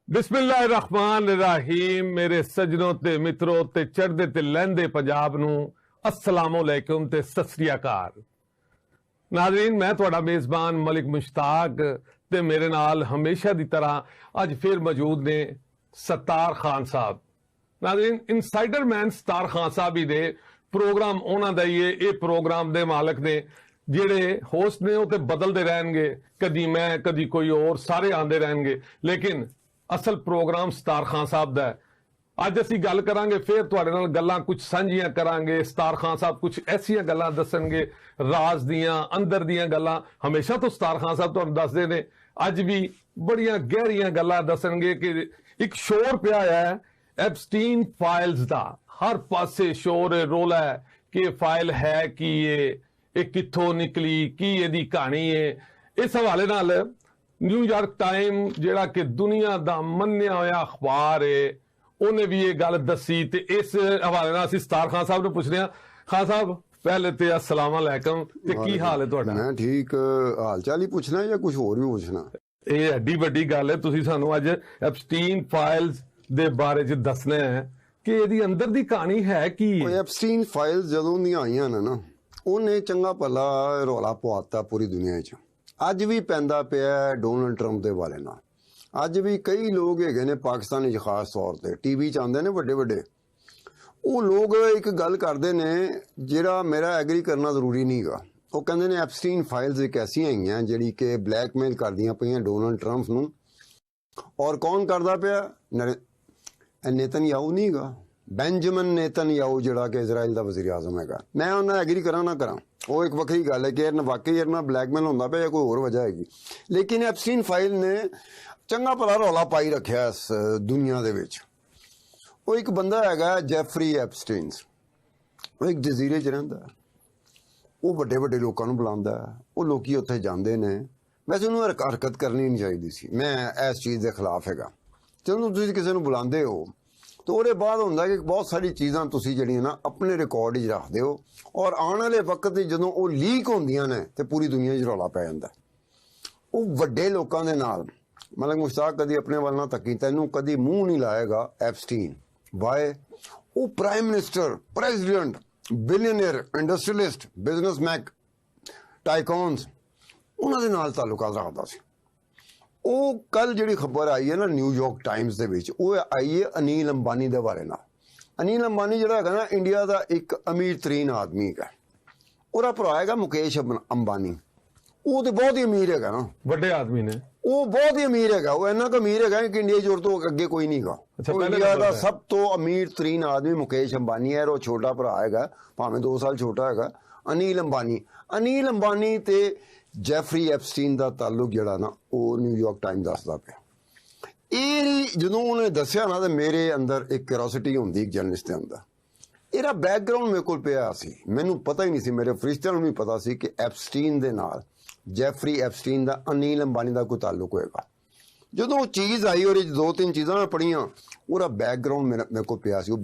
बिस्मिल्लाहिर्रहमानिर्रहीम मेरे सजनों ते मित्रों ते चढ़दे ते लहंदे पंजाब नूं अस्सलामुअलैकुम ते सत श्री अकाल। नाज़रीन, मैं तुहाडा मेज़बान मलिक मुश्ताक ते मेरे नाल हमेशा दी तरह अज फिर मौजूद ने सत्तार खान साहब। नाज़रीन, इनसाइडर मैन सत्तार खान साहब ही दे प्रोग्राम उन्हां दा ही है। प्रोग्राम दे मालक ने ਜਿਹੜੇ होस्ट ने वो बदलते रहणगे, कदी मैं कदी कोई और, सारे आंदे रहणगे, लेकिन असल प्रोग्राम सत्तार खान साहब दा है। अज असीं गल करांगे, फिर तुहाडे नाल गल्लां कुछ सांझियां करांगे। सत्तार खान साहब कुछ ऐसियां गल्लां दस्सणगे, राज दियां अंदर दियां गल्लां। हमेशा तो सत्तार खान साहब तुहानूं दसदे ने, अज भी बड़ियां गहरियां गल्लां दस्सणगे कि एक शोर पिया है एप्स्टीन फाइल्स दा। हर पासे शोर रोला है कि फाइल है कि ये कित्थों निकली, की इहदी कहानी है। इस हवाले नाल न्यूयॉर्क टाइम जिहड़ा कि दुनिया दा मन्निया होया अखबार है, उन्हें भी ये गल दसी। ते इस हवाले नाल असीं सत्तार खान साहब नूं पुछदे हां। खान साहब, पहले ते अस्सलाम अलैकुम, ते की हाल है तुहाडा? मैं ठीक। हाल चाल ही पूछना या कुछ होर भी पूछना? ये एड्डी वड्डी गल है, तुसीं सानूं अज एप्स्टीन फाइल्स दे बारे च दसना है कि इहदी अंदर दी कहानी है की। एप्स्टीन फाइल्स जदों दी आईयां ने ना, ਉਹਨੇ ਚੰਗਾ ਭਲਾ ਰੌਲਾ ਪਵਾਤਾ ਪੂਰੀ ਦੁਨੀਆ 'ਚ। ਅੱਜ ਵੀ ਪੈਂਦਾ ਪਿਆ ਡੋਨਲਡ ਟਰੰਪ ਦੇ ਵਾਲੇ ਨਾਲ। ਅੱਜ ਵੀ ਕਈ ਲੋਕ ਹੈਗੇ ਨੇ ਪਾਕਿਸਤਾਨ 'ਚ, ਖਾਸ ਤੌਰ ਤੇ ਟੀਵੀ 'ਚ ਆਉਂਦੇ ਨੇ ਵੱਡੇ ਵੱਡੇ, ਉਹ ਲੋਕ ਇੱਕ ਗੱਲ ਕਰਦੇ ਨੇ ਜਿਹੜਾ ਮੇਰਾ ਐਗਰੀ ਕਰਨਾ ਜ਼ਰੂਰੀ ਨਹੀਂ ਗਾ। ਉਹ ਕਹਿੰਦੇ ਨੇ ਐਪਸਟੀਨ ਫਾਈਲਸ ਇੱਕ ਐਸੀਆਂ ਹੈਗੀਆਂ ਜਿਹੜੀ ਕਿ ਬਲੈਕਮੇਲ ਕਰਦੀਆਂ ਪਈਆਂ ਡੋਨਲਡ ਟਰੰਪ ਨੂੰ। ਔਰ ਕੌਣ ਕਰਦਾ ਪਿਆ? ਨੇਤਨਯਾਹੂ ਨਹੀਂ ਗਾ, ਬੈਂਜਾਮਿਨ ਨੇਤਨਯਾਹੂ ਜਿਹੜਾ ਕਿ ਇਜ਼ਰਾਈਲ ਦਾ ਵਜ਼ੀਰ ਆਜ਼ਮ ਹੈਗਾ। ਮੈਂ ਉਹਨਾਂ ਐਗਰੀ ਕਰਾਂ ਨਾ ਕਰਾਂ, ਉਹ ਇੱਕ ਵੱਖਰੀ ਗੱਲ ਹੈ ਕਿ ਇਹਨਾਂ ਵਾਕਈ ਇਹਨਾਂ ਬਲੈਕਮੇਲ ਹੁੰਦਾ ਪਿਆ ਜਾਂ ਕੋਈ ਹੋਰ ਵਜ੍ਹਾ ਹੈਗੀ। ਲੇਕਿਨ ਐਪਸਟੀਨ ਫਾਈਲ ਨੇ ਚੰਗਾ ਭਲਾ ਰੌਲਾ ਪਾਈ ਰੱਖਿਆ ਇਸ ਦੁਨੀਆ ਦੇ ਵਿੱਚ। ਉਹ ਇੱਕ ਬੰਦਾ ਹੈਗਾ ਜੈਫਰੀ ਐਪਸਟੀਨਸ, ਉਹ ਇੱਕ ਜਜ਼ੀਰੇ 'ਚ ਰਹਿੰਦਾ। ਉਹ ਵੱਡੇ ਵੱਡੇ ਲੋਕਾਂ ਨੂੰ ਬੁਲਾਉਂਦਾ, ਉਹ ਲੋਕੀ ਉੱਥੇ ਜਾਂਦੇ ਨੇ। ਵੈਸੇ ਉਹਨੂੰ ਹਰਕਤ ਕਰਨੀ ਨਹੀਂ ਚਾਹੀਦੀ ਸੀ, ਮੈਂ ਇਸ ਚੀਜ਼ ਦੇ ਖਿਲਾਫ ਹੈਗਾ। ਜਦੋਂ ਤੁਸੀਂ ਕਿਸੇ ਨੂੰ ਬੁਲਾਉਂਦੇ ਹੋ तो ਉਹਦੇ ਬਾਅਦ ਹੁੰਦਾ ਕਿ ਬਹੁਤ ਸਾਰੀ ਚੀਜ਼ਾਂ ਤੁਸੀਂ ਜਿਹੜੀਆਂ ਨਾ ਆਪਣੇ ਰਿਕਾਰਡ 'ਚ ਰੱਖਦੇ ਹੋ, ਔਰ ਆਉਣ ਵਾਲੇ ਵਕਤ 'ਤੇ ਜਦੋਂ ਉਹ ਲੀਕ ਹੁੰਦੀਆਂ ਨੇ ਤੇ ਪੂਰੀ ਦੁਨੀਆ 'ਚ ਰੌਲਾ ਪੈ ਜਾਂਦਾ। ਉਹ ਵੱਡੇ ਲੋਕਾਂ ਦੇ ਨਾਲ ਮਲਕ ਮੁਸ਼ਤਾਕ ਕਦੀ ਆਪਣੇ ਵੱਲ ਨਾ ਤੱਕੀ, ਤੈਨੂੰ ਕਦੀ ਮੂੰਹ ਨਹੀਂ ਲਾਏਗਾ ਐਪਸਟੀਨ। ਵਾਏ? ਉਹ prime minister, president, billionaire, industrialist, businessman, tycoons, ਉਹਨਾਂ ਦੇ ਨਾਲ ਤਾਲੁਕਾਤ ਰੱਖਦਾ ਸੀ। ਉਹ ਕੱਲ ਜਿਹੜੀ ਖਬਰ ਆਈ ਹੈ ਨਾ ਨਿਊਯਾਰਕ ਟਾਈਮਸ ਦੇ ਵਿੱਚ, ਉਹ ਆਈ ਹੈ ਅਨੀਲ ਅੰਬਾਨੀ ਦੇ ਬਾਰੇ ਨਾਲ। ਅਨੀਲ ਅੰਬਾਨੀ ਜਿਹੜਾ ਹੈਗਾ ਨਾ, ਇੰਡੀਆ ਦਾ ਇੱਕ ਅਮੀਰ ਤਰੀਨ ਆਦਮੀ ਹੈਗਾ। ਉਹਦਾ ਭਰਾ ਹੈਗਾ ਮੁਕੇਸ਼ ਅੰਬਾਨੀ। ਉਹ ਤੇ ਬਹੁਤ ਹੀ ਅਮੀਰ ਹੈਗਾ ਨਾ, ਵੱਡੇ ਆਦਮੀ ਨੇ। ਉਹ ਬਹੁਤ ਹੀ ਅਮੀਰ ਹੈਗਾ, ਉਹ ਇੰਨਾ ਕੁ ਅਮੀਰ ਹੈਗਾ ਕਿ ਇੰਡੀਆ ਜੋੜ ਤੋਂ ਅੱਗੇ ਕੋਈ ਨਹੀਂ ਗਾ। ਇੰਡੀਆ ਦਾ ਸਭ ਤੋਂ ਅਮੀਰ ਤਰੀਨ ਆਦਮੀ ਮੁਕੇਸ਼ ਅੰਬਾਨੀ ਹੈ। ਉਹ ਛੋਟਾ ਭਰਾ ਹੈਗਾ, ਭਾਵੇਂ 2 ਸਾਲ ਛੋਟਾ ਹੈਗਾ, ਅਨੀਲ ਅੰਬਾਨੀ। ਅਨੀਲ ਅੰਬਾਨੀ ਤੇ ਜੈਫਰੀ ਐਪਸਟੀਨ ਦਾ ਤਾਲੁਕ ਜਿਹੜਾ ਨਾ, ਉਹ ਨਿਊਯਾਰਕ ਟਾਈਮ ਦੱਸਦਾ ਪਿਆ। ਇਹ ਜਦੋਂ ਉਹਨੇ ਦੱਸਿਆ ਨਾ, ਤੇ ਮੇਰੇ ਅੰਦਰ ਇੱਕ ਕਿਉਰਿਓਸਿਟੀ ਹੁੰਦੀ ਇੱਕ ਜਰਨਲਿਸਟ ਦੇ ਅੰਦਰ। ਇਹਦਾ ਬੈਕਗਰਾਊਂਡ ਮੇਰੇ ਕੋਲ ਪਿਆ ਸੀ, ਮੈਨੂੰ ਪਤਾ ਹੀ ਨਹੀਂ ਸੀ। ਮੇਰੇ ਫਰਿਸ਼ਤਿਆਂ ਨੂੰ ਵੀ ਪਤਾ ਸੀ ਕਿ ਐਪਸਟੀਨ ਦੇ ਨਾਲ, ਜੈਫਰੀ ਐਪਸਟੀਨ ਦਾ, ਅਨੀਲ ਅੰਬਾਨੀ ਦਾ ਕੋਈ ਤਾਲੁਕ ਹੋਏਗਾ। ਜਦੋਂ ਉਹ ਚੀਜ਼ ਆਈ, ਉਹਦੇ 'ਚ 2-3 ਚੀਜ਼ਾਂ ਮੈਂ ਪੜ੍ਹੀਆਂ, ਉਹਦਾ ਬੈਕਗਰਾਊਂਡ ਮੇਰੇ ਕੋਲ ਪਿਆ ਸੀ। ਉਹ